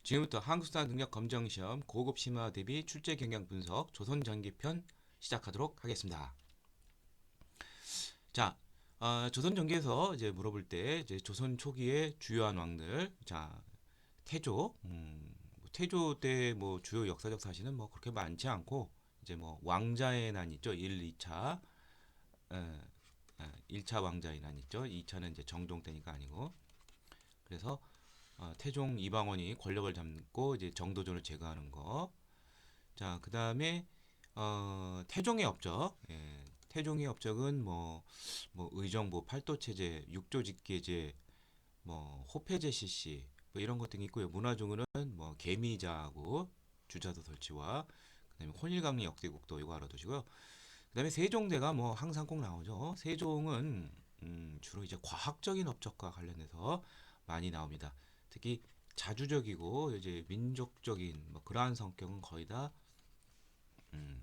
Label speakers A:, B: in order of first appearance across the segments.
A: 지금부터 한국사 능력 검정 시험 고급 심화 대비 출제 경향 분석 조선 전기 편 시작하도록 하겠습니다. 자, 조선 전기에서 이제 물어볼 때 이제 조선 초기의 주요한 왕들, 자 태조, 뭐 태조 때 뭐 주요 역사적 사실은 뭐 그렇게 많지 않고 이제 뭐 왕자의 난 있죠, 1, 2차, 1차 왕자의 난 있죠, 2차는 이제 정종 때니까 아니고 그래서 태종 이방원이 권력을 잡고 이제 정도전을 제거하는 거. 자, 그 다음에 태종의 업적. 예, 태종의 업적은 뭐 의정부 팔도체제, 육조직계제, 뭐 호패제 실시, 뭐 이런 것 등이 있고요. 문화적으로는 뭐 개미자하고 주자도 설치와 그다음에 혼일강리 역대국도 이거 알아두시고요. 그다음에 세종대가 뭐 항상 꼭 나오죠. 세종은 주로 이제 과학적인 업적과 관련해서 많이 나옵니다. 특히 자주적이고 이제 민족적인 뭐 그러한 성격은 거의 다 음,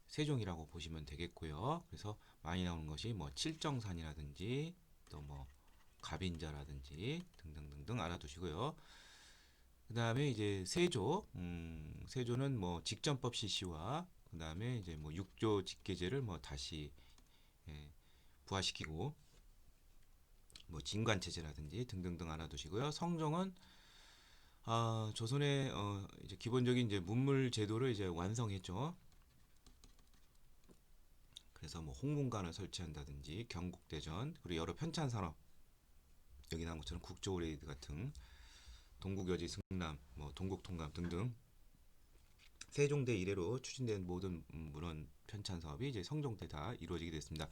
A: 세종이라고 보시면 되겠고요. 그래서 많이 나오는 것이 뭐 칠정산이라든지 또 뭐 갑인자라든지 등등등등 알아두시고요. 그 다음에 이제 세조, 세조는 뭐 직전법 실시와 그 다음에 이제 뭐 육조 직계제를 뭐 다시 예, 부활시키고 뭐 진관체제라든지 등등등 알아두시고요. 성종은 조선의 이제 기본적인 이제 문물 제도를 이제 완성했죠. 그래서 뭐 홍문관을 설치한다든지 경국대전 그리고 여러 편찬 산업 여기 나온 것처럼 국조레이드 같은 동국여지 승남 뭐 동국통감 등등 세종대 이래로 추진된 모든 문헌 편찬 사업이 이제 성종 때 다 이루어지게 됐습니다.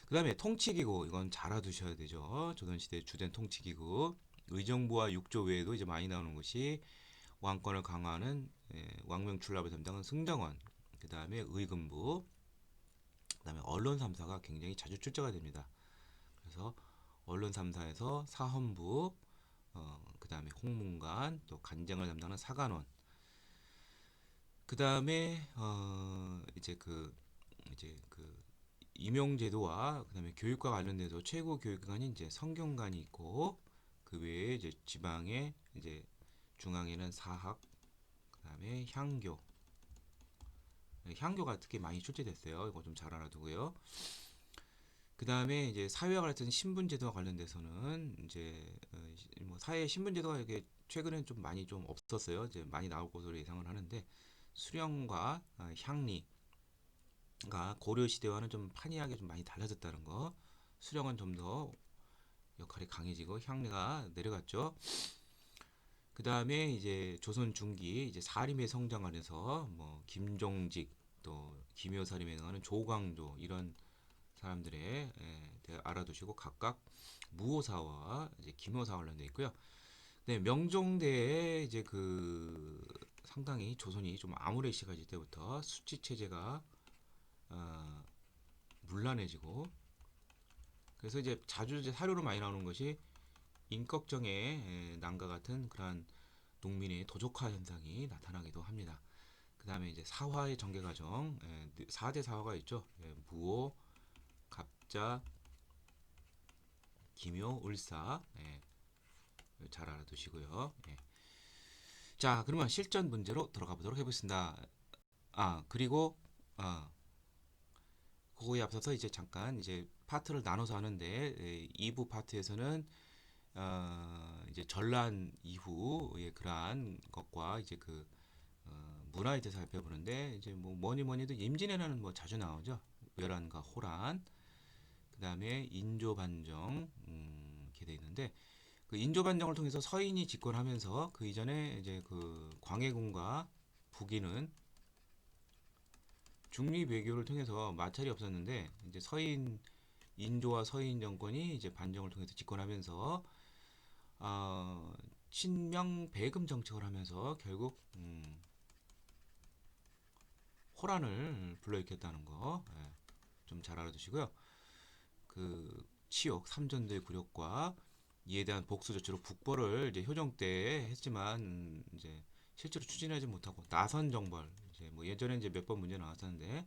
A: 그 다음에 통치기구 이건 잘 알아두셔야 되죠. 조선시대 주된 통치기구 의정부와 육조 외에도 이제 많이 나오는 것이 왕권을 강화하는 왕명 출납을 담당한 승정원 그 다음에 의금부 그 다음에 언론 3사가 굉장히 자주 출제가 됩니다. 그래서 언론 3사에서 사헌부 그 다음에 홍문관 또 간쟁을 담당하는 사관원 그 다음에 이제 그 임용제도와 그다음에 교육과 관련돼서 최고 교육기관이 이제 성균관이 있고 그 외에 이제 지방에 이제 중앙에는 사학 그다음에 향교가 특히 많이 출제됐어요. 이거 좀 잘 알아두고요. 그다음에 이제 사회와 같은 신분제도와 관련돼서는 이제 뭐 사회 신분제도가 이게 최근엔 좀 많이 좀 없었어요. 이제 많이 나올 것으로 예상을 하는데 수령과 향리 그러니까 고려 시대와는 좀 판이하게 좀 많이 달라졌다는 거. 수령은 좀 더 역할이 강해지고 향리가 내려갔죠. 그 다음에 이제 조선 중기 이제 사림의 성장 안에서 뭐 김종직 또 김효사림에 해당하는 조광조 이런 사람들의 알아두시고 각각 무호사와 이제 김효사 관련돼 있고요. 네, 명종대에 이제 그 상당히 조선이 좀 아무레시가질 때부터 수치 체제가 어, 문란해지고 그래서 이제 자주 이제 사료로 많이 나오는 것이 임꺽정의 난과 같은 그러한 농민의 도적화 현상이 나타나기도 합니다. 그 다음에 이제 사화의 전개 과정, 4대 사화가 있죠. 무호, 갑자, 기묘, 을사. 잘 알아두시고요. 자, 그러면 실전 문제로 들어가 보도록 해보겠습니다. 그리고 그거에 앞서서 이제 잠깐 이제 파트를 나눠서 하는데 2부 파트에서는 이제 전란 이후의 그러한 것과 이제 그 문화에 대해서 살펴보는데 이제 뭐 뭐니 뭐니 해도 임진왜란은 뭐 자주 나오죠. 외란과 호란, 그 다음에 인조 반정 이렇게 돼 있는데 그 인조 반정을 통해서 서인이 집권하면서 그 이전에 이제 그 광해군과 북인은 중립 외교를 통해서 마찰이 없었는데 이제 인조와 서인 정권이 이제 반정을 통해서 집권하면서 어, 친명 배금 정책을 하면서 결국 호란을 불러일으켰다는 거 좀 잘 알아두시고요. 그 치욕 삼전대 굴욕과 이에 대한 복수 조치로 북벌을 이제 효정 때 했지만 이제 실제로 추진하지 못하고 나선 정벌 이제 뭐 예전에 이제 몇 번 문제 나왔었는데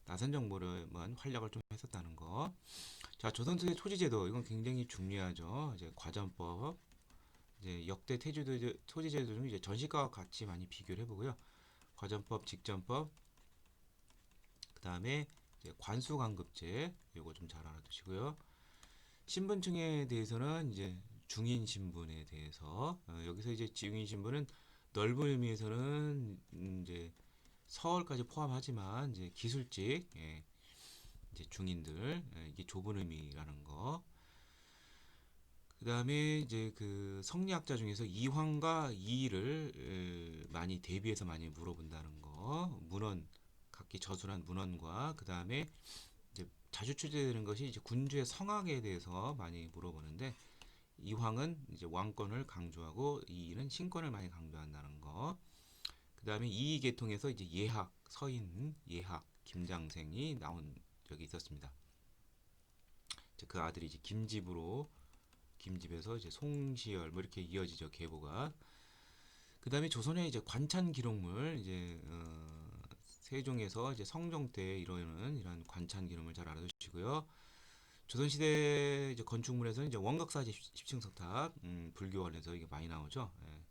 A: 나선 정벌에만 활약을 좀 했었다는 거. 자, 조선시대 토지제도 이건 굉장히 중요하죠. 이제 과전법 이제 역대 토지제도 중 이제 전시과와 같이 많이 비교를 해보고요. 과전법, 직전법, 그 다음에 관수관급제 이거 좀 잘 알아두시고요. 신분층에 대해서는 이제 중인 신분에 대해서 여기서 이제 중인 신분은 넓은 의미에서는 이제 서울까지 포함하지만 이제 기술직 이제 중인들 이게 좁은 의미라는 거. 그 다음에 이제 그 성리학자 중에서 이황과 이의를 많이 대비해서 많이 물어본다는 거. 문헌 각기 저술한 문헌과 그 다음에 이제 자주 출제되는 것이 이제 군주의 성악에 대해서 많이 물어보는데 이황은 이제 왕권을 강조하고 이의는 신권을 많이 강조한다는 거. 그 다음에 이의 계통에서 이제 예학 서인 예학 김장생이 나온 적이 있었습니다. 그 아들이 이제 김집에서 이제 송시열 뭐 이렇게 이어지죠 계보가. 그 다음에 조선의 이제 관찬 기록물 이제 세종에서 이제 성종 때 이루어지는 이런 관찬 기록물 잘 알아두시고요. 조선시대 이제 건축물에서는 이제 원각사지 10층 석탑, 불교 관련해서 이게 많이 나오죠. 예.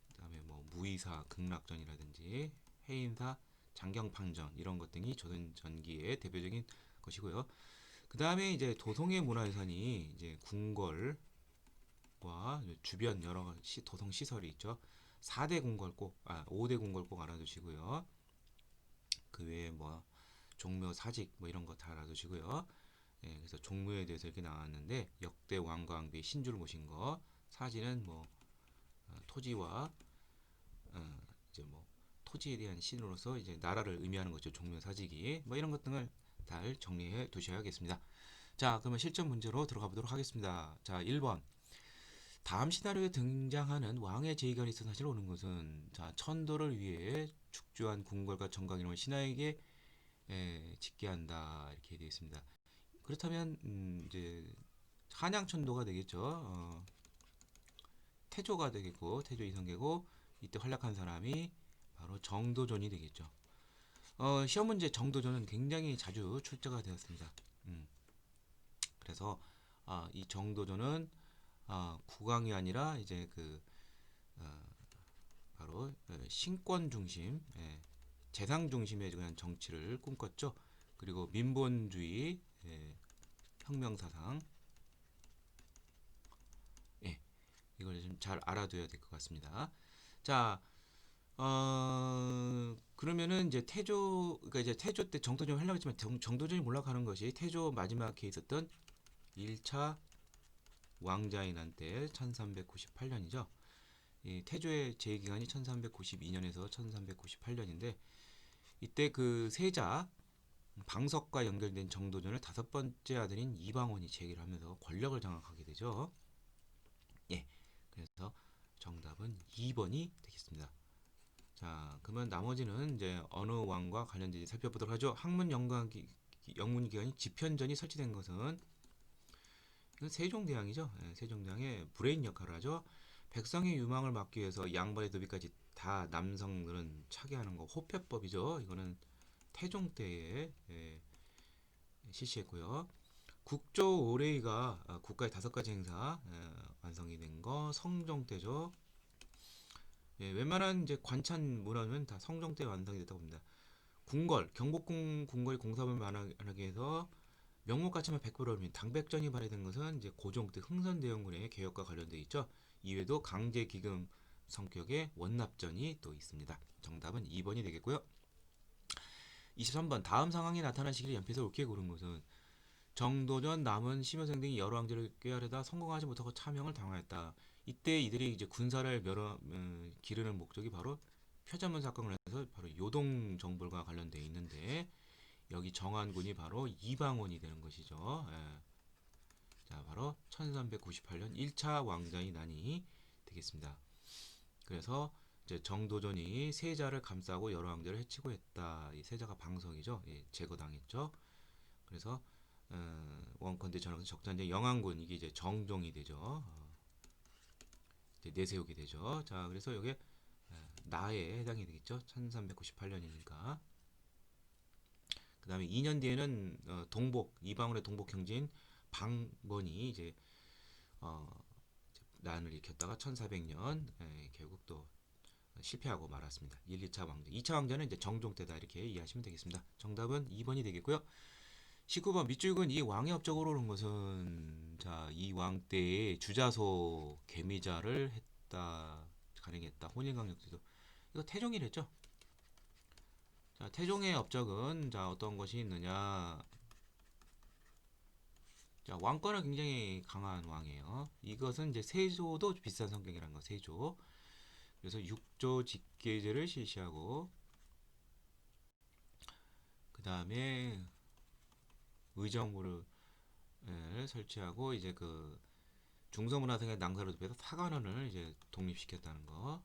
A: 그다음에 뭐 무의사 극락전이라든지 해인사 장경판전 이런 것 등이 조선 전기의 대표적인 것이고요. 그다음에 이제 도성의 문화유산이 이제 궁궐과 주변 여러 도성 시설이 있죠. 4대 궁궐 5대 궁궐 꼭 알아두시고요. 그 외에 뭐 종묘 사직 뭐 이런 거 다 알아두시고요. 예, 그래서 종묘에 대해서 이렇게 나왔는데 역대 왕과 왕비의 신주를 모신 거, 사지는 뭐 토지와 이제 뭐 토지에 대한 신으로서 이제 나라를 의미하는 거죠. 종묘 사직이 뭐 이런 것 등을 잘 정리해 두셔야겠습니다. 자, 그러면 실전 문제로 들어가 보도록 하겠습니다. 자, 1번. 다음 시나리오에 등장하는 왕의 제의가 있어 사실 오는 것은 자, 천도를 위해 축조한 궁궐과 정강 이름을 신하에게 짓게 한다 이렇게 되어 있습니다. 그렇다면 이제 한양천도가 되겠죠. 태조가 되겠고 태조 이성계고 이때 활약한 사람이 바로 정도전이 되겠죠. 시험 문제 정도전은 굉장히 자주 출제가 되었습니다. 그래서 이 정도전은 국왕이 아니라 이제 그 바로 신권 중심, 재상 중심의 그냥 정치를 꿈꿨죠. 그리고 민본주의, 혁명 사상, 예, 이걸 좀 잘 알아둬야 될 것 같습니다. 자, 그러면은 이제 그러니까 이제 태조 때 정도전이 하려고 했지만 정도전이 몰락하는 것이 태조 마지막에 있었던 1차 왕자의 난 때 1398년이죠. 이 태조의 제기간이 1392년에서 1398년인데 이때 그 세자 방석과 연결된 정도전을 다섯 번째 아들인 이방원이 제기를 하면서 권력을 장악하게 되죠. 예, 그래서 정답은 2번이 되겠습니다. 자, 그러면 나머지는 이제 어느 왕과 관련된지 살펴보도록 하죠. 학문 영문 기관이 집현전이 설치된 것은 세종대왕이죠. 세종대왕의 브레인 역할을 하죠. 백성의 유망을 막기 위해서 양반의 도비까지 다 남성들은 차게 하는 거 호패법이죠. 이거는 태종 때에 실시했고요. 국조 오레이가 국가의 다섯 가지 행사 완성이 된 거 성종 때죠. 웬만한 이제 관찬 문화는 다 성종 때 완성이 됐다고 봅니다. 경복궁 궁궐이 공사를 만하게 해서 명목가치만 100%면 당백전이 발휘된 것은 이제 고종 때 흥선대원군의 개혁과 관련돼 있죠. 이외에도 강제 기금 성격의 원납전이 또 있습니다. 정답은 2번이 되겠고요. 23번 다음 상황이 나타난 시기를 연필에서 옳게 고른 것은 정도전, 남은, 심효생 등이 여러 황제를 꾀하려다 성공하지 못하고 차명을 당하였다. 이때 이들이 이제 군사를 기르는 목적이 바로 표자문 사건을 해서 바로 요동 정벌과 관련돼 있는데 여기 정한군이 바로 이방원이 되는 것이죠. 자, 바로 1398년 1차 왕자의 난이 되겠습니다. 그래서 이제 정도전이 세자를 감싸고 여러 황제를 해치고 했다. 이 세자가 방석이죠. 제거당했죠. 그래서 원컨대 전황 적자인데 영안군 이게 이제 정종이 되죠. 이제 내세우게 되죠. 자, 그래서 이게 나에 해당이 되겠죠. 1398년이니까. 그 다음에 2년 뒤에는 이방원의 동복 형제인 방번이 이제 난을 일으켰다가 1400년 결국 또 실패하고 말았습니다. 1, 2차 왕조. 2차 왕조는 이제 정종 때다 이렇게 이해하시면 되겠습니다. 정답은 2번이 되겠고요. 19번 밑줄근 이 왕의 업적으로 오른 것은 자, 이 왕 때에 주자소 개미자를 했다. 가능했다. 혼인강력제도. 이거 태종이랬죠? 자, 태종의 업적은 자, 어떤 것이 있느냐? 자, 왕권은 굉장히 강한 왕이에요. 이것은 이제 세조도 비슷한 성격이라는 거. 세조. 그래서 육조 직계제를 실시하고 그 다음에 의정부를 설치하고 이제 그 중서문화생의 낭사를 좁혀서 사관원을 이제 독립시켰다는 거.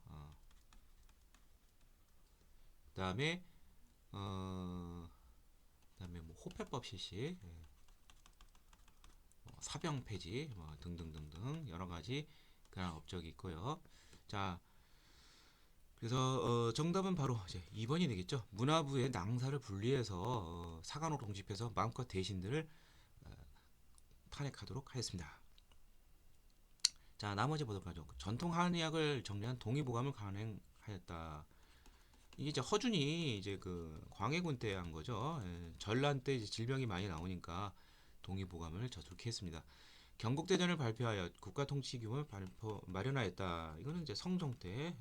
A: 그다음에 그다음에 뭐 호패법 실시, 뭐 사병 폐지, 뭐 등등등등 여러 가지 그런 업적이 있고요. 자, 그래서 정답은 바로 이제 2번이 되겠죠. 문화부의 낭사를 분리해서 사관으로 독립해서 마음껏 대신들을 탄핵하도록 하였습니다. 자, 나머지 보도록 하죠. 전통 한의학을 정리한 동의보감을 강행하였다. 이게 이제 허준이 이제 그 광해군 때 한 거죠. 전란 때 이제 질병이 많이 나오니까 동의보감을 저렇게 했습니다. 경국대전을 발표하여 국가통치기금을 마련하였다. 이거는 이제 성종 때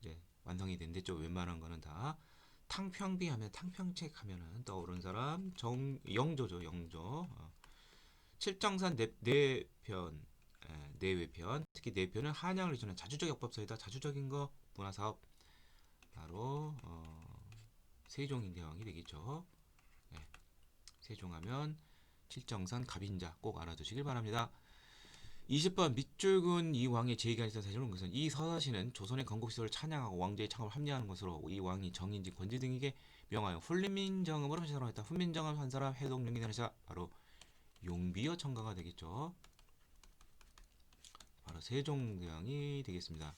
A: 이제 완성이 된 데죠. 웬만한 거는 다. 탕평비 하면 탕평책 하면은 떠오른 사람 영조죠. 영조. 칠정산 내편 내외편 특히 내편은 한양을 의존한 자주적 역법서이다. 자주적인 거 문화사업 바로 세종대왕이 되겠죠. 네. 세종하면 칠정산 갑인자 꼭 알아두시길 바랍니다. 20번 밑줄근 이 왕의 제의가 있던 사실은 것은 이 서사시는 조선의 건국시설을 찬양하고 왕제의 창업을 합리화하는 것으로 이 왕이 정인지 권지 등에게 명하여 훈민정음으로 헌신하라고 했다. 훈민정음 한 사람 해독용이 되자 바로 용비어 청가가 되겠죠. 바로 세종대왕이 되겠습니다.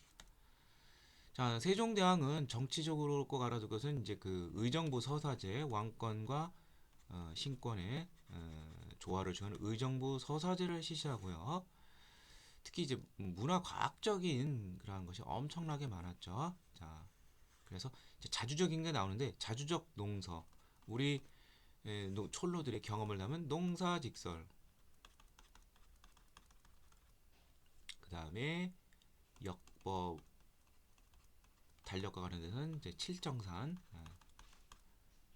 A: 자, 세종대왕은 정치적으로 꼭 알아둘 것은 이제 그 의정부 서사제 왕권과 신권의 조화를 주는 의정부 서사제를 실시하고요. 특히 이제 문화과학적인 그런 것이 엄청나게 많았죠. 자, 그래서 이제 자주적인 게 나오는데 자주적 농서 우리 촐로들의 경험을 담은 농사직설 그 다음에 역법 달력과 관련돼서는 이제 칠정산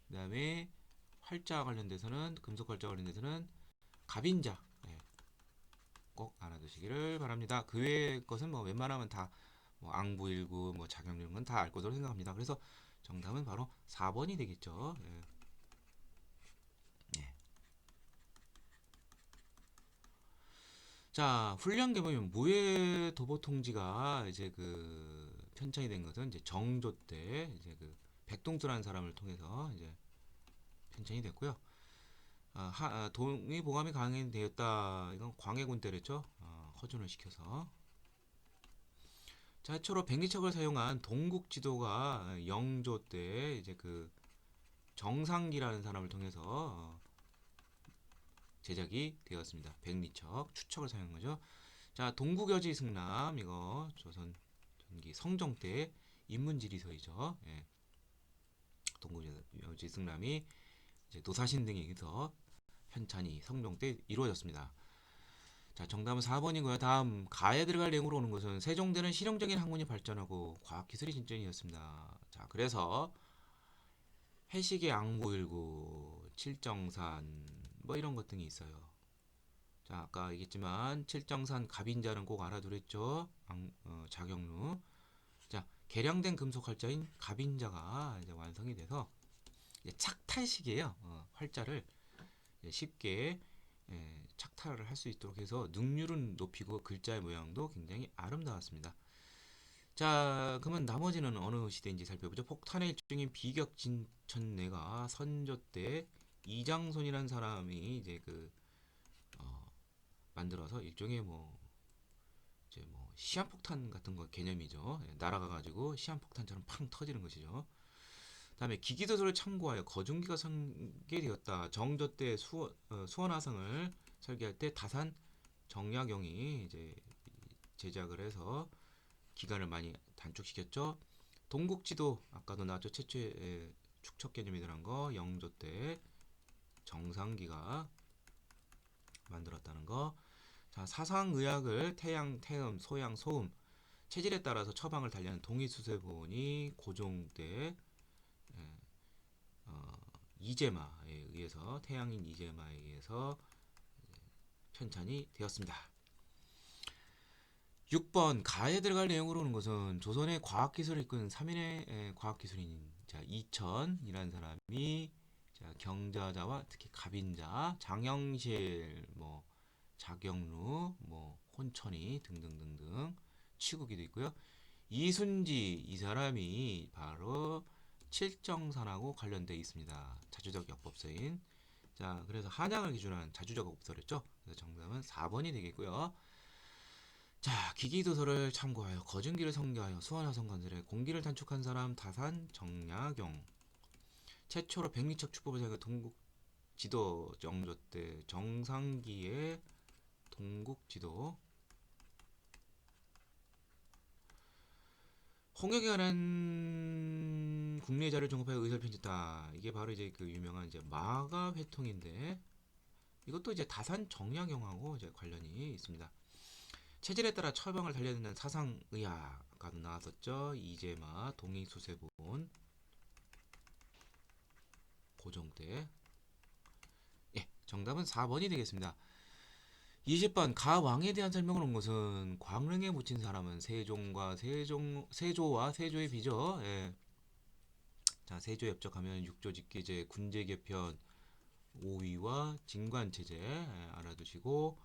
A: 그 다음에 활자 관련돼서는 금속 활자 관련돼서는 갑인자 꼭 알아두시기를 바랍니다. 그 외의 것은 뭐 웬만하면 다뭐 앙부일구 뭐 작용률은 다 알 것으로 생각합니다. 그래서 정답은 바로 4번이 되겠죠. 예. 예. 자, 훈련 개보면 무예 도보 통지가 이제 그 편찬이 된 것은 이제 정조 때 이제 그 백동수라는 사람을 통해서 이제 편찬이 됐고요. 동의보감이 강행되었다. 이건 광해군 때랬죠. 허준을 시켜서. 최초로 백리척을 사용한 동국지도가 영조 때 이제 그 정상기라는 사람을 통해서 제작이 되었습니다. 백리척 추척을 사용한 거죠. 자, 동국여지 승남 이거 조선 전기 성종 때 인문지리서이죠. 예. 동국여지 승남이 이제 노사신 등에 의해서 편찬이 성종 때 이루어졌습니다. 자, 정답은 4번이고요. 다음 가에 들어갈 내용으로 오는 것은 세종대는 실용적인 학문이 발전하고 과학기술이 진전이었습니다. 자, 그래서 해식의 앙부일구, 칠정산 뭐 이런 것 등이 있어요. 자, 아까 얘기했지만 칠정산 갑인자는 꼭 알아두랬죠. 작용루. 자, 개량된 금속 활자인 갑인자가 이제 완성이 돼서 이제 착탈식이에요. 활자를 쉽게 착탈을 할 수 있도록 해서 능률은 높이고 글자의 모양도 굉장히 아름다웠습니다. 자, 그러면 나머지는 어느 시대인지 살펴보죠. 폭탄의 일종인 비격진천내가 선조 때 이장손이라는 사람이 이제 그 만들어서 일종의 뭐 이제 뭐 시한폭탄 같은 거 개념이죠. 날아가가지고 시한폭탄처럼 팡 터지는 것이죠. 다음에 기기도서를 참고하여 거중기가 설계되었다. 정조 때 수원화성을 설계할 때 다산 정약용이 이제 제작을 해서 기간을 많이 단축시켰죠. 동국지도 아까도 나왔죠. 최초의 축척 개념이 들어간 거 영조 때 정상기가 만들었다는 거. 자, 사상의학을 태양, 태음, 소양, 소음 체질에 따라서 처방을 달리하는 동의수세본이 고종 때 예, 어, 이제마에 의해서 태양인 이제마에 의해서 편찬이 되었습니다. 6번 가에 들어갈 내용으로 오는 것은 조선의 과학기술을 이끈 3인의 과학기술인 자, 이천이라는 사람이 자, 경자자와 특히 갑인자, 장영실, 뭐 자경루, 뭐 혼천이 등등등등 치국이도 있고요. 이순지 이 사람이 바로 칠정산하고 관련되어 있습니다. 자주적 역법서인 자 그래서 한양을 기준으로 한 자주적 역법서랬죠. 그래서 정답은 4번이 되겠고요. 자 기기도서를 참고하여 거중기를 성교하여 수원화성 건설에 공기를 단축한 사람 다산 정약용 최초로 백리척 축법을 사용해 동국지도 정조 때 정상기의 동국지도 홍역에 관한 국내 자료를 종합하여 의사를 편집했다. 이게 바로 이제 그 유명한 이제 마가회통인데 이것도 이제 다산 정약용하고 이제 관련이 있습니다. 체질에 따라 처방을 달려야 된다는 사상의학 아까도 나왔었죠. 이제마 동의수세본 고종 때 예, 정답은 4번이 되겠습니다. 20번 가왕에 대한 설명을 온 것은 광릉에 묻힌 사람은 세조와 세조의 비죠. 예. 자, 세조 엽적하면 육조 직계제, 군제 개편, 오위와 진관 체제 알아두시고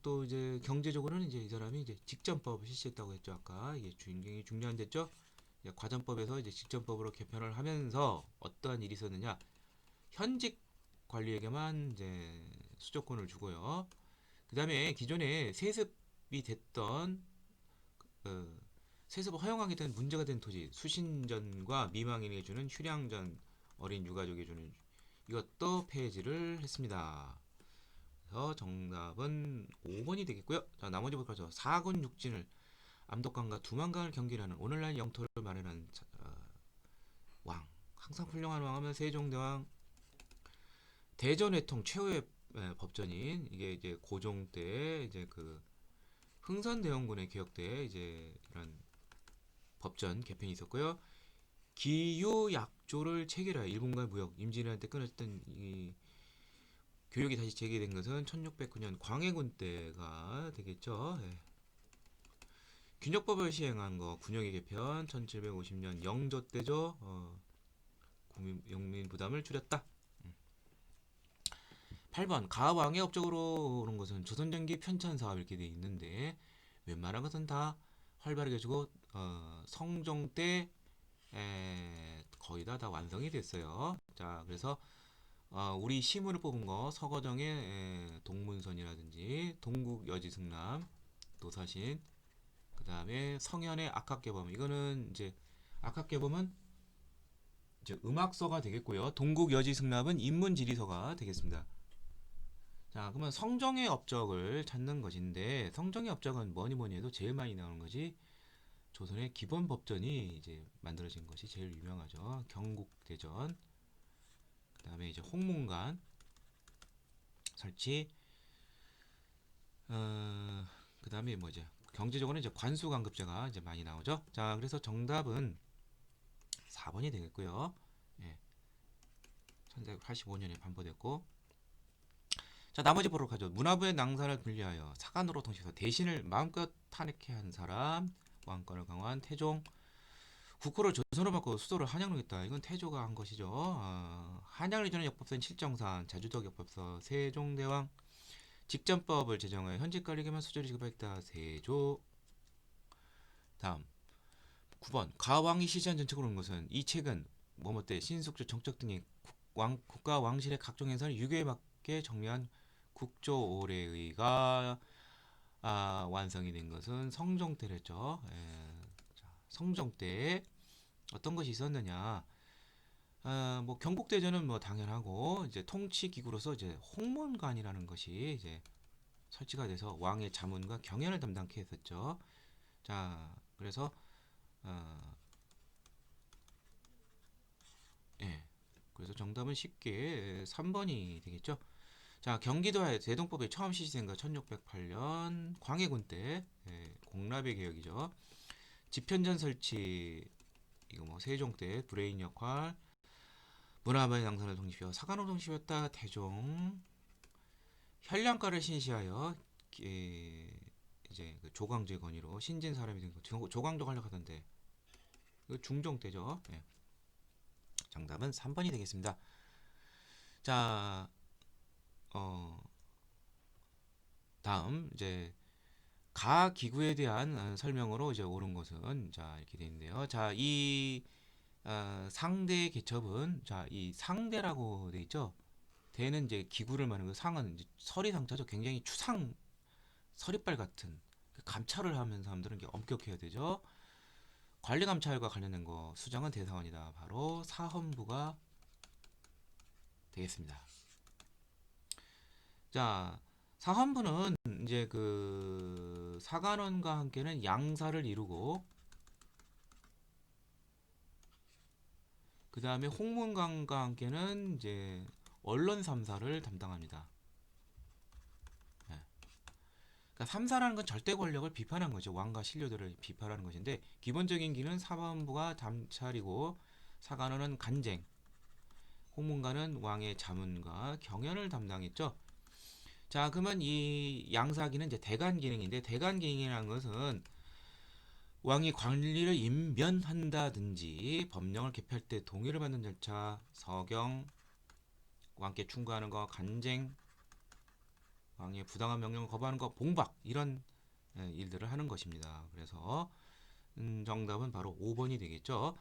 A: 또 이제 경제적으로는 이제 이 사람이 이제 직전법을 실시했다고 했죠. 아까 이게 굉장히 중요한 됐죠. 과전법에서 이제 직전법으로 개편을 하면서 어떠한 일이 있었느냐? 현직 관리에게만 이제 수조권을 주고요. 그 다음에 기존에 세습이 됐던 세습을 허용하게 된 문제가 된 토지 수신전과 미망인에게 주는 휴량전 어린 유가족에게 주는 이것도 폐지를 했습니다. 그래서 정답은 5번이 되겠고요. 자, 나머지 볼까요? 사군 육진을 암독강과 두만강을 경계하는 오늘날 영토를 마련한 왕. 항상 훌륭한 왕하면 세종대왕. 대전회통 최후의 법전인 이게 이제 고종 때 이제 그 흥선대원군의 개혁 때 이제 이런 법전 개편이 있었고요. 기유약조를 체결하여 일본과의 무역 임진왜란 때 끊어졌던 이 교역이 다시 재개된 것은 1609년 광해군 때가 되겠죠. 예. 균역법을 시행한 거 군역의 개편 1750년 영조 때죠. 국민 부담을 줄였다. 8번 가왕의 업적으로 오는 것은 조선전기 편찬 사업 이렇게 돼 있는데 웬만한 것은 다 활발하게 주고 성종 때 거의 다 완성이 됐어요. 자 그래서 우리 시문을 뽑은 거 서거정의 동문선이라든지 동국여지승남 도사신 그 다음에 성현의 악학개범 이거는 이제 악학개범은 이제 음악서가 되겠고요. 동국여지승남은 인문지리서가 되겠습니다. 자 그러면 성정의 업적을 찾는 것인데 성정의 업적은 뭐니 해도 제일 많이 나오는 것이 조선의 기본 법전이 이제 만들어진 것이 제일 유명하죠. 경국대전 그 다음에 이제 홍문관 설치 그 다음에 뭐죠 경제적으로는 이제 관수관급제가 이제 많이 나오죠. 자 그래서 정답은 4번이 되겠고요. 예, 1485년에 반포됐고 자 나머지 보도록 하죠. 문화부의 낭사를 분리하여 사관으로 통치해서 대신을 마음껏 탄핵해 한 사람 왕권을 강화한 태종 국호를 조선으로 바꿔 수도를 한양으로 했다. 이건 태조가 한 것이죠. 한양을 이전한 역법서인 칠정산 자주적 역법서 세종대왕 직전법을 제정하여 현직 관리에게만 수조를 지급했다. 세조 다음 9번 가왕이 실시한 정책으로 온 것은 이 책은 뭐뭐 때 신숙조 정책 등의 국가 왕실의 각종 행사를 유교에 맞게 정리한 국조오례의가 완성이 된 것은 성종 때랬죠. 성종 때 어떤 것이 있었느냐? 뭐 경국대전은 뭐 당연하고 이제 통치 기구로서 이제 홍문관이라는 것이 이제 설치가 돼서 왕의 자문과 경연을 담당케 했었죠. 자, 그래서 어, 예. 그래서 정답은 쉽게 3번이 되겠죠. 자, 경기도하에 대동법이 처음 시시된 거 1608년 광해군 때 공라배 개혁이죠. 집현전 설치 이거 뭐 세종 때 브레인 역할 문화부의 양산을 독립시켜 사관호 독립시켰다 태종 현량가를 신시하여 이제 그 조광조의 권위로 신진 사람이 된 거. 조광조 활약하던데 그 중종 때죠. 예. 정답은 3번이 되겠습니다. 자, 어, 다음 이제 가 기구에 대한 설명으로 이제 옳은 것은 자 이렇게 되어 있는데요. 자, 이 상대 개첩은 자, 이 상대라고 돼 있죠. 대는 이제 기구를 말하는 거, 상은 이제 서리상자죠. 굉장히 추상 서리빨 같은 그 감찰을 하면 사람들은 이게 엄격해야 되죠. 관리 감찰과 관련된 거 수장은 대사관이다. 바로 사헌부가 되겠습니다. 자, 사헌부는 이제 그 사관원과 함께는 양사를 이루고 그 다음에 홍문관과 함께는 이제 언론 3사를 담당합니다. 예. 그러니까 3사라는 건 절대 권력을 비판한 거죠. 왕과 신료들을 비판하는 것인데 기본적인 기는 사헌부가 담찰이고 사관원은 간쟁, 홍문관은 왕의 자문과 경연을 담당했죠. 자, 그러면 이 양사기는 이제 대간 기능인데 대간 기능이라는 것은 왕이 관리를 임변한다든지 법령을 개표할 때 동의를 받는 절차, 서경, 왕께 충고하는 거, 간쟁, 왕의 부당한 명령을 거부하는 거, 봉박 이런 일들을 하는 것입니다. 그래서 정답은 바로 5번이 되겠죠.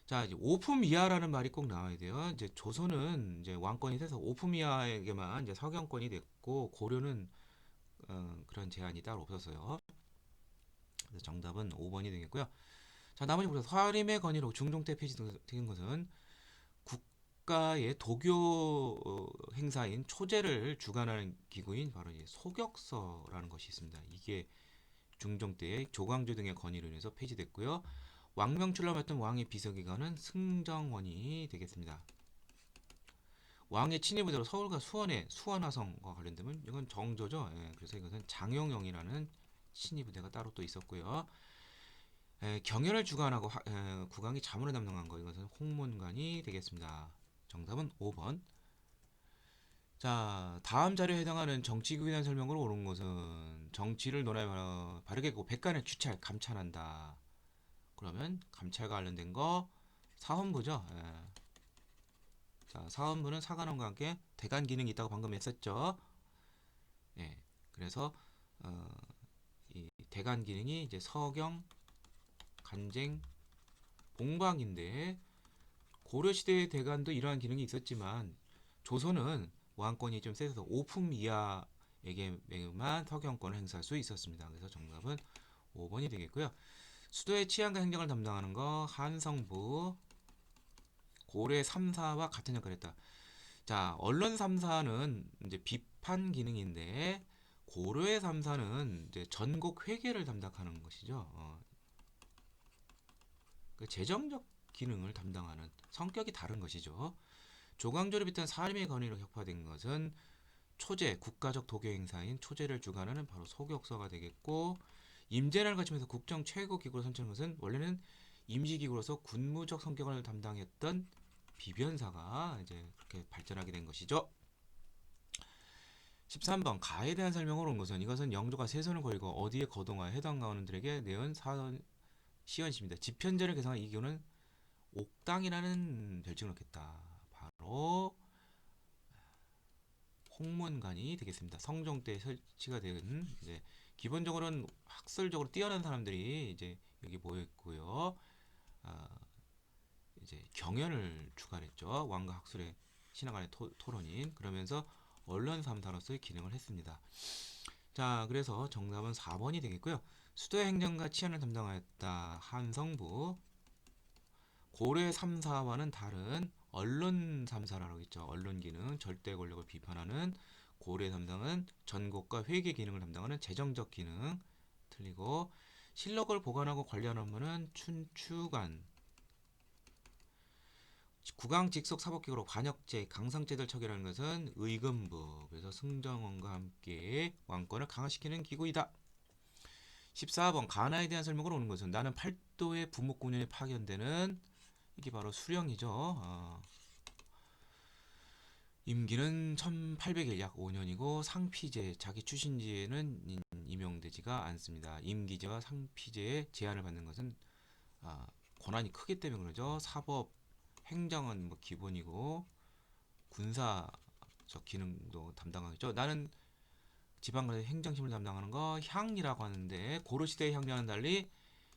A: 자, 이제 오품이하라는 말이 꼭 나와야 돼요. 이제 조선은 이제 왕권이 돼서 오품이하에게만 이제 서경권이 됐고 고려는 그런 제한이 따로 없었어요. 그래서 정답은 5번이 되겠고요. 자, 나머지 보세요. 서림의 건의로 중종 때 폐지된 것은 국가의 도교 행사인 초제를 주관하는 기구인 바로 이 소격서라는 것이 있습니다. 이게 중종 때 조광조 등의 건의로 인해서 폐지됐고요. 왕명출로 맡은 왕의 비서기관은 승정원이 되겠습니다. 왕의 친위부대로 서울과 수원의 수원화성과 관련되면 이건 정조죠. 예, 그래서 이것은 장용영이라는 친위부대가 따로 또 있었고요. 경연을 주관하고 국왕이 자문을 담당한 거 이것은 홍문관이 되겠습니다. 정답은 5번. 자, 다음 자료에 해당하는 정치기구에 대한 설명으로 옳은 것은 정치를 논하여 바르게 백관을 추찰, 감찰한다. 그러면 감찰과 관련된 거 사헌부죠. 예. 자, 사헌부는 사관원과 함께 대간 기능이 있다고 방금 했었죠. 예. 그래서 이 대간 기능이 이제 서경, 간쟁, 봉박인데 고려 시대의 대간도 이러한 기능이 있었지만 조선은 왕권이 좀 세서 오품 이하에게만 서경권을 행사할 수 있었습니다. 그래서 정답은 5번이 되겠고요. 수도의 치안과 행정을 담당하는 거 한성부 고래 3사와 같은 역할을 했다. 자, 언론 3사는 이제 비판 기능인데 고려의 3사는 이제 전국 회계를 담당하는 것이죠. 그 재정적 기능을 담당하는 성격이 다른 것이죠. 조광조를 비롯한 사림의 건의로 격파된 것은 초제, 국가적 도교 행사인 초제를 주관하는 바로 소격서가 되겠고 임진왜란을 거치면서 국정 최고 기구로 선출한 것은 원래는 임시기구로서 군무적 성격을 담당했던 비변사가 이제 그렇게 발전하게 된 것이죠. 13번 가에 대한 설명을 온 것은 이것은 영조가 세손을 걸고 어디에 거동하여 해당 가원들에게 내은 사원 시연시입니다. 집현전을 개성한 이 기구는 옥당이라는 별칭을 얻겠다. 바로 홍문관이 되겠습니다. 성종 때 설치가 된 이제 기본적으로는 학술적으로 뛰어난 사람들이 이제 여기 모여 있고요. 아, 이제 경연을 주관했죠. 왕과 학술의 신화 간의 토론인 그러면서 언론 3사로서의 기능을 했습니다. 자, 그래서 정답은 4번이 되겠고요. 수도의 행정과 치안을 담당하였다. 한성부 고려 3사와는 다른 언론 3사라고 있죠. 언론 기능, 절대 권력을 비판하는. 고래 담당은 전곡과 회계 기능을 담당하는 재정적 기능. 틀리고, 실록을 보관하고 관리하는 업무는 춘추관. 국왕 직속 사법기구로 관역제, 강상제들 처결하는 것은 의금부. 그래서 승정원과 함께 왕권을 강화시키는 기구이다. 14번 가나에 대한 설명으로 오는 것은 나는 팔도의 부목군연에 파견되는, 이게 바로 수령이죠. 임기는 1800일 약 5년이고 상피제 자기 출신지에는 임용되지가 않습니다. 임기제와 상피제의 제한을 받는 것은 권한이 크기 때문에 그러죠. 사법, 행정은 뭐 기본이고 군사적 기능도 담당하겠죠. 나는 지방간의 행정심을 담당하는 거 향이라고 하는데 고려 시대의 향리와는 달리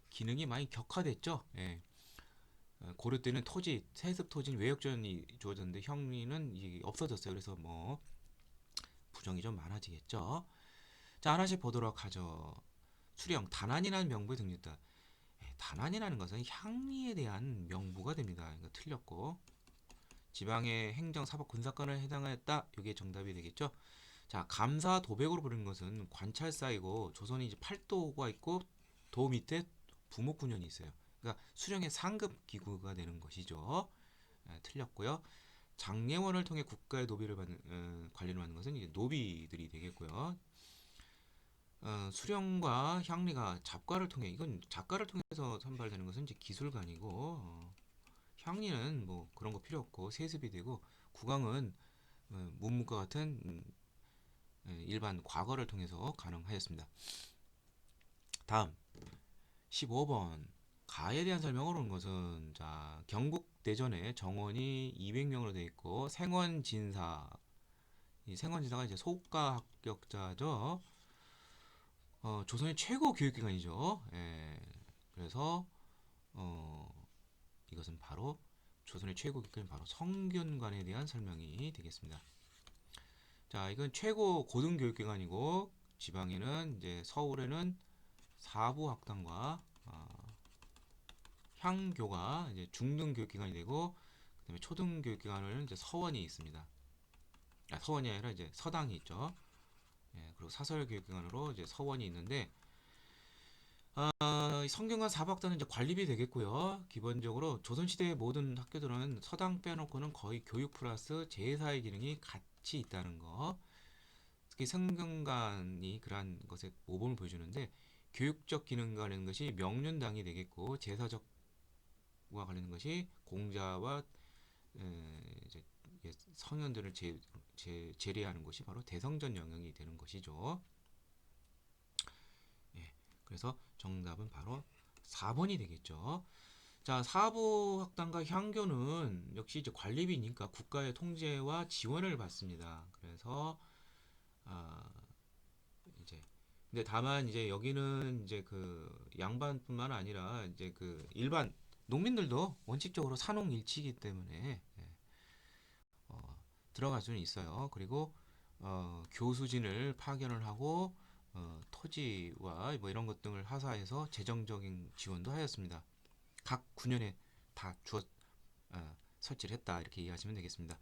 A: 기능이 많이 격화됐죠. 예. 고려 때는 토지, 세습 토지는 외역전이 주어졌는데 향리는 이게 없어졌어요. 그래서 뭐 부정이 좀 많아지겠죠. 자, 하나씩 보도록 하죠. 수령, 단안이라는 명부에 등재했다. 단안이라는 것은 향리에 대한 명부가 됩니다. 이거 틀렸고, 지방의 행정, 사법, 군사권에 해당하였다. 이게 정답이 되겠죠. 자, 감사 도백으로 부르는 것은 관찰사이고, 조선이 이제 팔도가 있고 도 밑에 부목군연이 있어요. 그러니까 수령의 상급 기구가 되는 것이죠. 틀렸고요. 장례원을 통해 국가의 노비를 받는 관리를 하는 것은 이제 노비들이 되겠고요. 수령과 향리가 잡과를 통해, 이건 작가를 통해서 선발되는 것은 이제 기술관이고, 향리는 뭐 그런 거 필요 없고 세습이 되고, 국왕은 문무과 같은 일반 과거를 통해서 가능하였습니다. 다음 15번 가에 대한 설명을 온 것은, 자, 경국대전에 정원이 200명으로 되어 있고 생원진사, 이 생원진사가 이제 소가 합격자죠. 조선의 최고 교육기관이죠. 예, 그래서 이것은 바로 조선의 최고 교육기관, 바로 성균관에 대한 설명이 되겠습니다. 자, 이건 최고 고등교육기관이고, 지방에는 이제 서울에는 사부학당과 향교가 이제 중등교육기관이 되고, 그다음에 초등교육기관은 이제 서원이 있습니다. 서원이 아니라 이제 서당이 있죠. 예, 그리고 사설교육기관으로 이제 서원이 있는데, 성균관 사부학당은 이제 관리비 되겠고요. 기본적으로 조선시대의 모든 학교들은 서당 빼놓고는 거의 교육 플러스 제사의 기능이 같이 있다는 거. 특히 성균관이 그러한 것의 모범을 보여주는데, 교육적 기능과 관련된 것이 명륜당이 되겠고, 제사적과 관련된 것이 공자와 이제 성현들을 제례하는 것이 바로 대성전 영역이 되는 것이죠. 예, 그래서 정답은 바로 4번이 되겠죠. 자, 사부학당과 향교는 역시 이제 관리비니까 국가의 통제와 지원을 받습니다. 그래서 이제 근데 다만 이제 여기는 이제 그 양반뿐만 아니라 이제 그 일반 농민들도 원칙적으로 산농일치이기 때문에 들어갈 수는 있어요. 그리고 교수진을 파견을 하고 토지와 뭐 이런 것 등을 하사해서 재정적인 지원도 하였습니다. 각 9년에 다 설치를 했다, 이렇게 이해하시면 되겠습니다.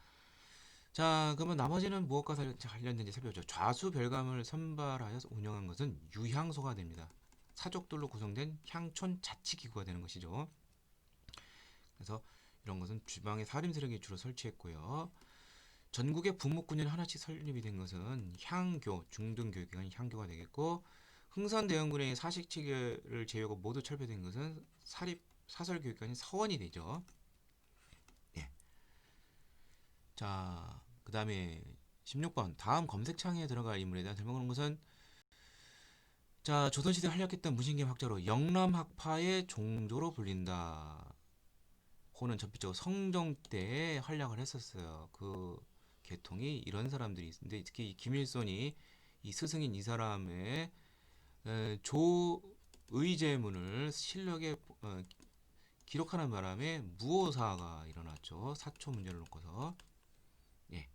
A: 자, 그러면 나머지는 무엇과 관련된지 살펴보죠. 좌수별감을 선발하여 운영한 것은 유향소가 됩니다. 사족들로 구성된 향촌 자치기구가 되는 것이죠. 그래서 이런 것은 주방의 사림세력이 주로 설치했고요. 전국에 부목군연이 하나씩 설립이 된 것은 향교, 중등교육기관이 향교가 되겠고, 흥선대원군의 사식체계를 제외하고 모두 철폐된 것은 사설교육기관이 서원이 되죠. 예. 자, 그 다음에 16번 다음 검색창에 들어갈 인물에 대한 설명을 한 것은, 자, 조선시대 활약했던 무신경 학자로 영람학파의 종조로 불린다. 호는 전피적으로 성종 때 활약을 했었어요. 그 계통이 이런 사람들이 있는데, 특히 김일손이 이 스승인 이 사람의 조의제문을 실력에 기록하는 바람에 무오사가 일어났죠. 사초 문제를 놓고서. 예,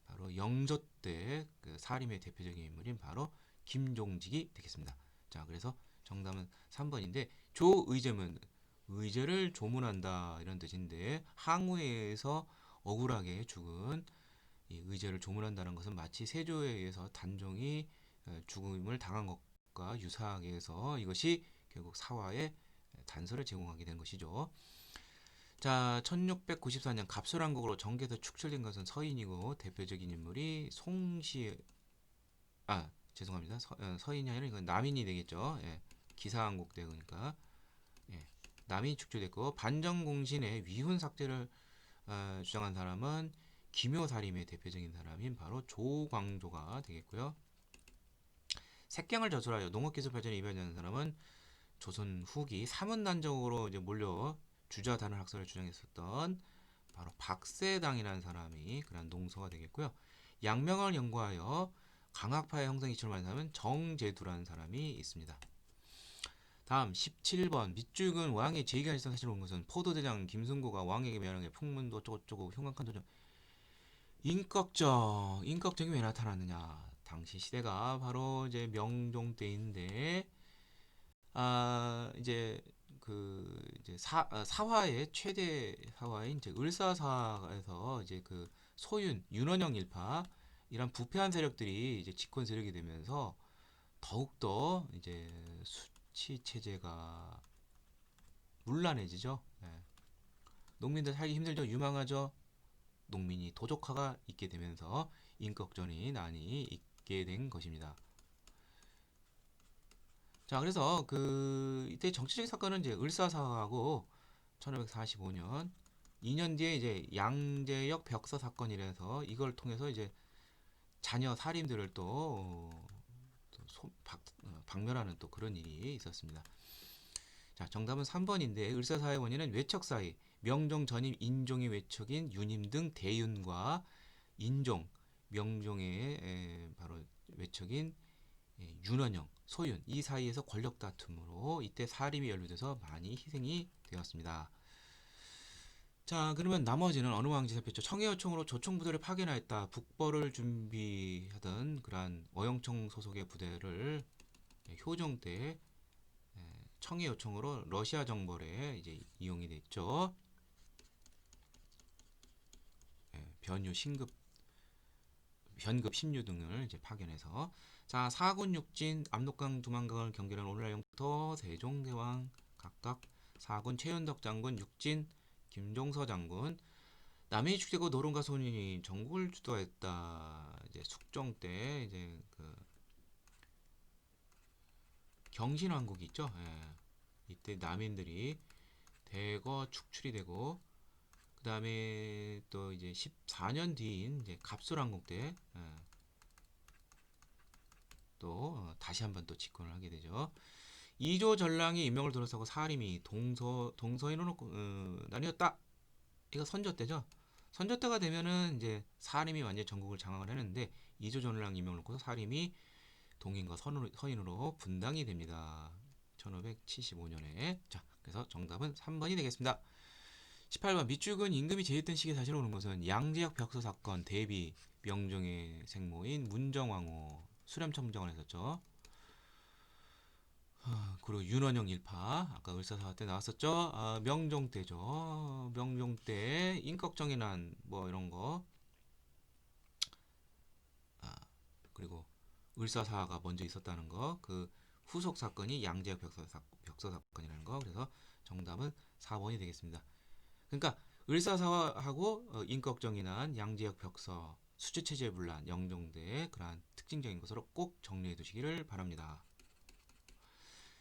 A: 바로 영조 때 그 사림의 대표적인 인물인 바로 김종직이 되겠습니다. 자, 그래서 정답은 3번인데, 조의제문, 의제를 조문한다 이런 뜻인데 항우에서 억울하게 죽은 이 의제를 조문한다는 것은 마치 세조에 의해서 단종이 죽음을 당한 것과 유사하게 해서 이것이 결국 사화의 단서를 제공하게 된 것이죠. 자, 1694년 갑술왕국으로 정계에서 축출된 것은 서인이고 대표적인 인물이 죄송합니다. 서인이 아니라 이건 남인이 되겠죠. 예, 기사왕국 때 그러니까 예, 남인이 축출됐고 반정공신의 위훈 삭제를 주장한 사람은 기묘사림의 대표적인 사람인 바로 조광조가 되겠고요. 색경을 저술하여 농업기술 발전에 이바지하는 사람은 조선 후기 사문단적으로 이제 몰려 주자단을 학설을 주장했었던 바로 박세당이라는 사람이 그런 농서가 되겠고요. 양명을 연구하여 강학파의 형성 이치를 말하는 사람은 정제두라는 사람이 있습니다. 다음 17번 밑줄근 왕의 제의가 있던 사실을 본 것은 포도대장 김승고가 왕에게 명령해 풍문도 어쩌고저쩌고 흉악한 도전 인격정이 왜 나타났느냐? 당시 시대가 바로 이제 명종 때인데 이제 이제 사화의 최대 사화인 이제 을사사에서 이제 그 소윤 윤원영 일파 이런 부패한 세력들이 이제 집권 세력이 되면서 더욱더 이제 수치 체제가 문란해지죠. 예. 농민들 살기 힘들죠. 유망하죠. 농민이 도적화가 있게 되면서 인격전이 난이 있게 된 것입니다. 자, 그래서 이때 정치적인 사건은 이제 을사사하고 1545년 2년 뒤에 이제 양재역 벽서 사건이라서 이걸 통해서 이제 자녀 살인들을 박멸하는 또 그런 일이 있었습니다. 자, 정답은 3번인데 을사사의 원인은 외척 사이 명종 전임 인종의 외척인 유님 등 대윤과 인종 명종의 바로 외척인 윤원영, 소윤 이 사이에서 권력 다툼으로 이때 살인이 연루돼서 많이 희생이 되었습니다. 자, 그러면 나머지는 어느 왕지 살폈죠? 청해요청으로 조총부대를 파견하였다. 북벌을 준비하던 그러한 어영청 소속의 부대를 효종 때 청해요청으로 러시아 정벌에 이제 이용이 됐죠. 변유, 신급, 변급, 신유 등을 이제 파견해서 자, 사군 육진 압록강 두만강을 경계하는 오늘날 영토 세종대왕 각각 사군 최윤덕 장군 육진 김종서 장군 남인이 축제고 노론과 손인이 전국을 주도했다. 이제 숙종 때 이제 경신왕국이 있죠. 예. 이때 남인들이 대거 축출이 되고 그 다음에 또 이제 14년 뒤인 이제 갑술왕국 때 또 다시 한번 또 집권을 하게 되죠. 이조 전랑이 임명을 들어서고 사림이 동서인으로 나뉘었다. 이거 선조 때죠. 선조 때가 되면은 이제 사림이 완전 전국을 장악을 했는데 이조 전랑 임명을 놓고서 사림이 동인과 서인으로 분당이 됩니다. 1575년에. 자, 그래서 정답은 3번이 되겠습니다. 18번 밑줄근 임금이 제했던 시기에 사실 오는 것은 양재역 벽서 사건 대비 명종의 생모인 문정왕후 수렴청정을 했었죠. 그리고 윤원영 일파 아까 을사사화 때 나왔었죠. 명종 때죠. 명종 때 인격정의 난 뭐 이런 거 그리고 을사사화가 먼저 있었다는 거 그 후속 사건이 양재역 벽서 사건이라는 거 그래서 정답은 4번이 되겠습니다. 그러니까 을사사화하고 인격정의 난 양재역 벽서 수치체제 분란 영종대의 그러한 특징적인 것으로 꼭 정리해 두시기를 바랍니다.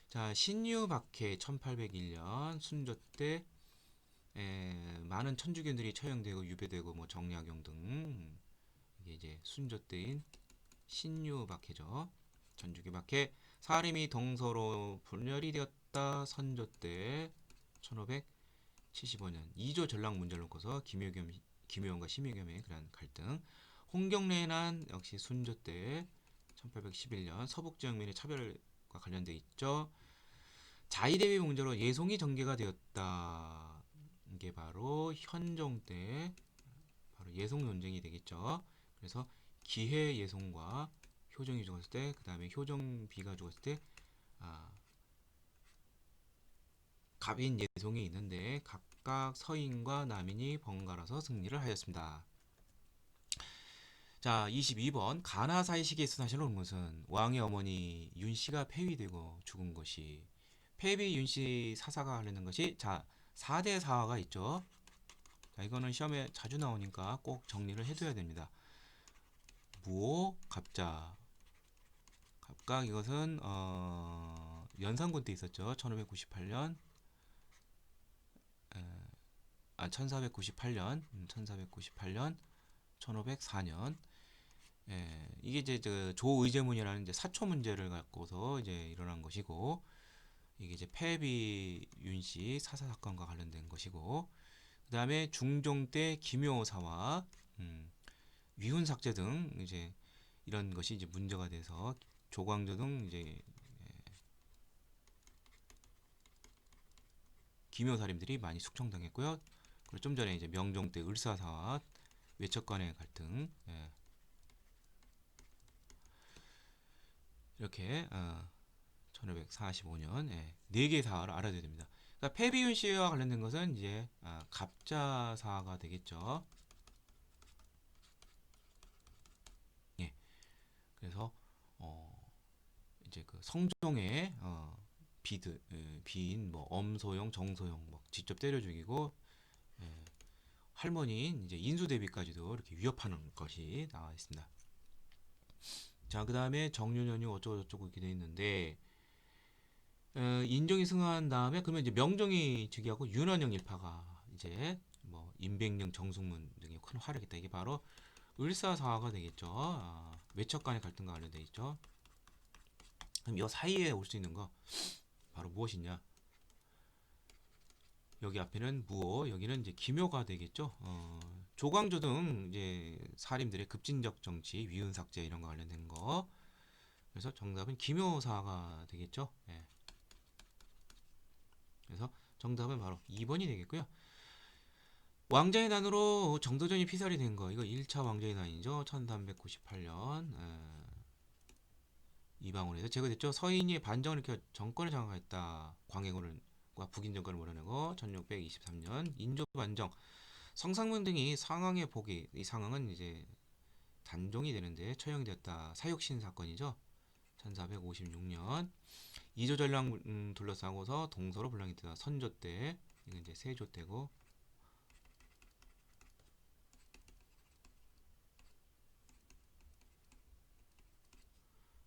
A: 자, 신유박해 1801년 순조 때 많은 천주교인들이 처형되고 유배되고 뭐 정약용 등 이게 이제 순조 때인 신유박해죠. 천주교 박해 사림이 동서로 분열이 되었다. 선조 때 1575년 2조 전랑 문제를 놓고서 김효경과 심의겸의 그런 갈등 홍경래의 난 역시 순조 때 1811년 서북지역민의 차별과 관련돼 있죠. 자의대비 문제로 예송이 전개가 되었다. 이게 바로 현종 때 바로 예송 논쟁이 되겠죠. 그래서 기해 예송과 효종이 죽었을 때, 그 다음에 효종비가 죽었을 때, 갑인 예송이 있는데 각각 서인과 남인이 번갈아서 승리를 하였습니다. 자, 22번 가나사의 시기에 수사실 온 것은 왕의 어머니 윤씨가 폐위되고 죽은 것이 폐위 윤씨 사사가 하려는 것이 자 4대 사화가 있죠. 자, 이거는 시험에 자주 나오니까 꼭 정리를 해둬야 됩니다. 무오 갑자 각각 이것은 연산군 때 있었죠. 1598년 1498년 1498년 1504년 이게 이제 조의제문이라는 이제 사초 문제를 갖고서 이제 일어난 것이고 이게 이제 폐비 윤씨 사사 사건과 관련된 것이고 그 다음에 중종 때 기묘사와 위훈 삭제 등 이제 이런 것이 이제 문제가 돼서 조광조 등 이제 기묘살인들이 많이 숙청당했고요. 그리고 좀 전에 이제 명종 때 을사사와 외척 간의 갈등 이렇게 1545년 4개의 사화를 알아둬야 됩니다. 그러니까 폐비윤 씨와 관련된 것은 이제 갑자사가 되겠죠. 예. 그래서 이제 그 성종의 비인 뭐 엄소용, 정소용 뭐 직접 때려 죽이고 할머니인 이제 인수대비까지도 이렇게 위협하는 것이 나와 있습니다. 자, 그 다음에 정윤연유 어쩌고 저쩌고 이렇게 돼 있는데 인종이 승하한 다음에 그러면 이제 명종이 즉위하고 윤원영 일파가 이제 뭐 임백령, 정숙문 등의 큰 활약이 있다. 이게 바로 을사사화가 되겠죠. 외척 간의 갈등과 관련돼 있죠. 그럼 이 사이에 올 수 있는 거 바로 무엇이냐? 여기 앞에는 무오, 여기는 이제 기묘가 되겠죠. 조광조 등 이제 사림들의 급진적 정치, 위훈삭제 이런 거 관련된 거. 그래서 정답은 기묘사가 되겠죠. 예. 그래서 정답은 바로 2번이 되겠고요. 왕자의 난으로 정도전이 피살이 된 거. 이거 1차 왕자의 난이죠. 1398년. 이방원에서 제거됐죠. 서인이 반정을 일으켜 정권을 장악했다. 광해군과 북인 정권을 몰아내고 1623년 인조 반정 성상문 등이 상황의 복이 이 상황은 이제 단종이 되는데 처형되었다. 사육신 사건이죠. 1456년 이조 전랑 둘러싸고서 동서로 분란이 되다. 선조 때 이건 이제 세조 때고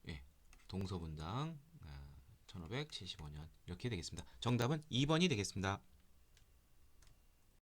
A: 예, 동서분당 1575년 이렇게 되겠습니다. 정답은 2번이 되겠습니다.